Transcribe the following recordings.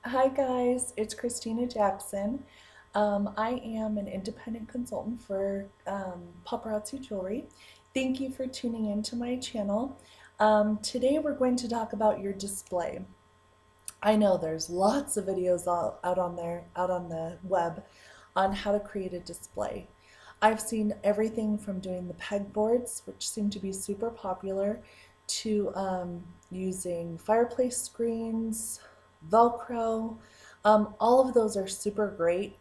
Hi guys, it's Christina Jackson. I am an independent consultant for Paparazzi Jewelry. Thank you for tuning into my channel. Today we're going to talk about your display. I know there's lots of videos out on the web on how to create a display. I've seen everything from doing the pegboards, which seem to be super popular, to using fireplace screens, Velcro. All of those are super great,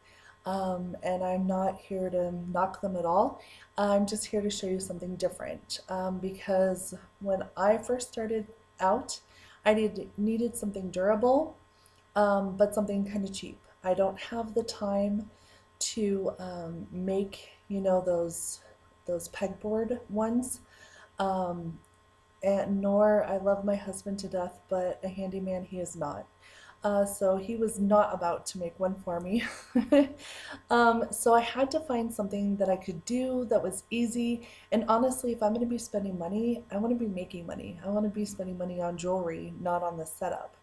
and I'm not here to knock them at all. I'm just here to show you something different because when I first started out, needed something durable, but something kind of cheap. I don't have the time to make, those pegboard ones. Um, and nor I love my husband to death, but a handyman he is not. So he was not about to make one for me. So I had to find something that I could do that was easy. And honestly, if I'm going to be spending money, I want to be making money. I want to be spending money on jewelry, not on the setup.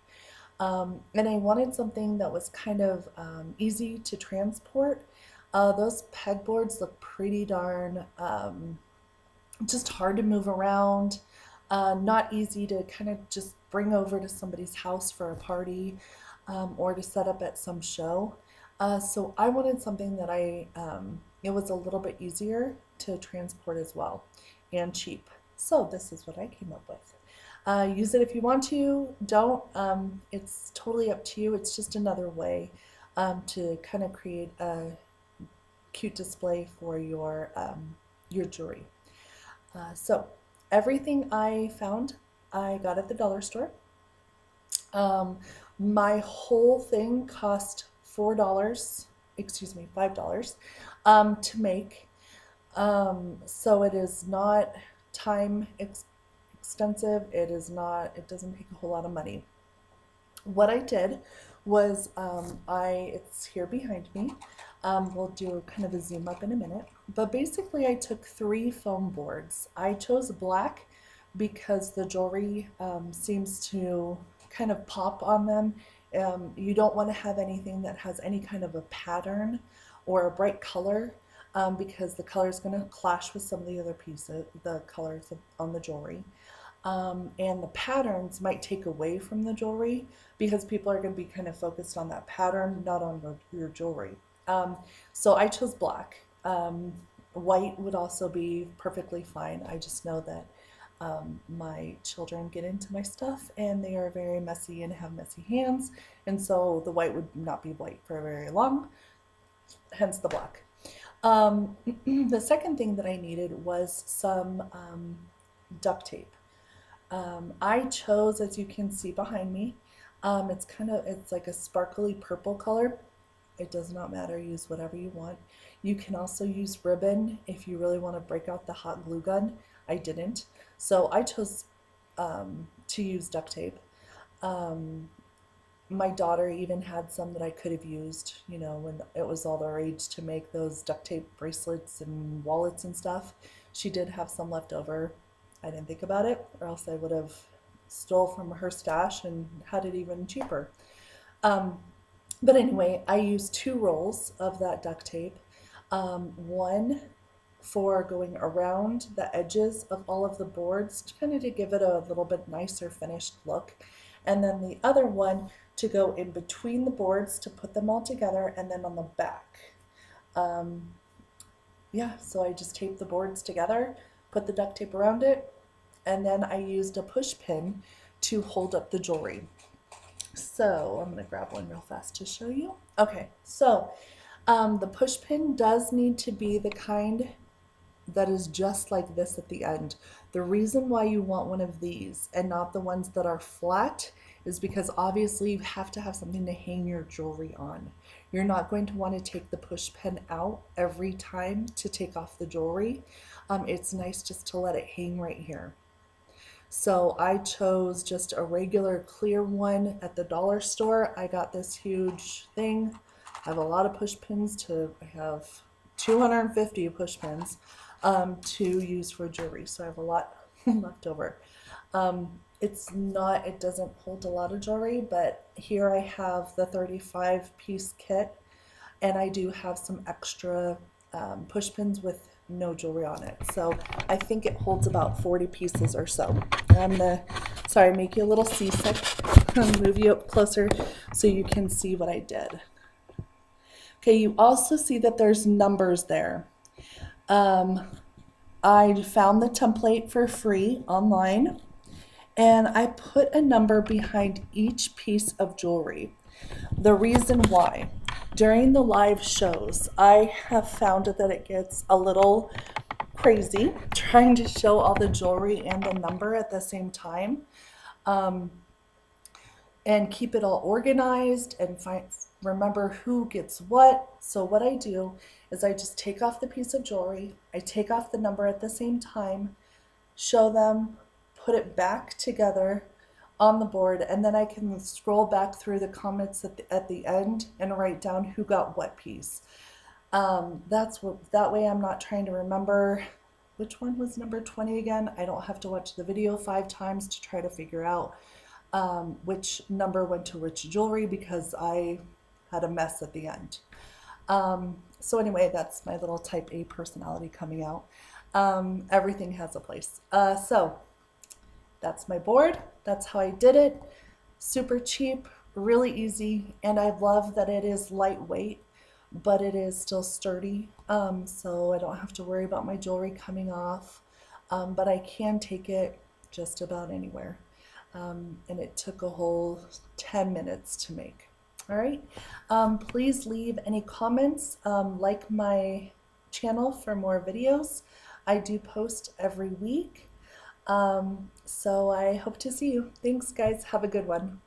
And I wanted something that was kind of easy to transport. Those pegboards look pretty darn just hard to move around, not easy to kind of just bring over to somebody's house for a party or to set up at some show. So I wanted something that it was a little bit easier to transport as well and cheap. So this is what I came up with. Use it if you want to, don't. It's totally up to you. It's just another way to kind of create a cute display for your jewelry. So everything I found, I got at the dollar store. Um, my whole thing cost $4, excuse me, $5 to make. So it is not time extensive. It doesn't take a whole lot of money. What I did was it's here behind me. We'll do kind of a zoom up in a minute. But basically, I took 3 foam boards. I chose black because the jewelry seems to kind of pop on them. You don't want to have anything that has any kind of a pattern or a bright color because the color is going to clash with some of the other pieces, the colors on the jewelry. And the patterns might take away from the jewelry because people are going to be kind of focused on that pattern, not on your jewelry. So I chose black. White would also be perfectly fine. I just know that my children get into my stuff and they are very messy and have messy hands, and so the white would not be white for very long, hence the black. The second thing that I needed was some duct tape. I chose, as you can see behind me, it's like a sparkly purple color. It does not matter, use whatever you want. You can also use ribbon if you really want to break out the hot glue gun. I didn't. So I chose to use duct tape. Um, my daughter even had some that I could have used, when it was all the rage to make those duct tape bracelets and wallets and stuff. She did have some left over. I didn't think about it, or else I would have stole from her stash and had it even cheaper. Um, but anyway, I used 2 rolls of that duct tape. One for going around the edges of all of the boards, kind of to give it a little bit nicer finished look. And then the other one to go in between the boards to put them all together, and then on the back. Um, yeah, so I just taped the boards together, put the duct tape around it, and then I used a push pin to hold up the jewelry. So I'm going to grab one real fast to show you. Okay, so the push pin does need to be the kind that is just like this at the end. The reason why you want one of these and not the ones that are flat is because obviously you have to have something to hang your jewelry on. You're not going to want to take the push pin out every time to take off the jewelry. It's nice just to let it hang right here. So I chose just a regular clear one at the dollar store. I got this huge thing. I have a lot of push pins I have 250 push pins to use for jewelry. So I have a lot left over. it's not, it doesn't hold a lot of jewelry, but here I have the 35-piece kit, and I do have some extra push pins with no jewelry on it. So I think it holds about 40 pieces or so. I'm gonna, sorry, make you a little seasick. Move you up closer so you can see what I did. Okay, you also see that there's numbers there. I found the template for free online, and I put a number behind each piece of jewelry. The reason why, during the live shows, I have found that it gets a little crazy trying to show all the jewelry and the number at the same time, and keep it all organized and remember who gets what. So what I do is I just take off the piece of jewelry, I take off the number at the same time, show them, put it back together on the board, and then I can scroll back through the comments at the end and write down who got what piece. That way I'm not trying to remember which one was number 20 again. I don't have to watch the video 5 times to try to figure out which number went to which jewelry, because I had a mess at the end. So anyway, that's my little type A personality coming out. Everything has a place. So that's my board. That's how I did it. Super cheap, really easy, and I love that it is lightweight, but it is still sturdy, so I don't have to worry about my jewelry coming off, but I can take it just about anywhere. And it took a whole 10 minutes to make. All right, please leave any comments, like my channel for more videos. I do post every week. So I hope to see you. Thanks, guys. Have a good one.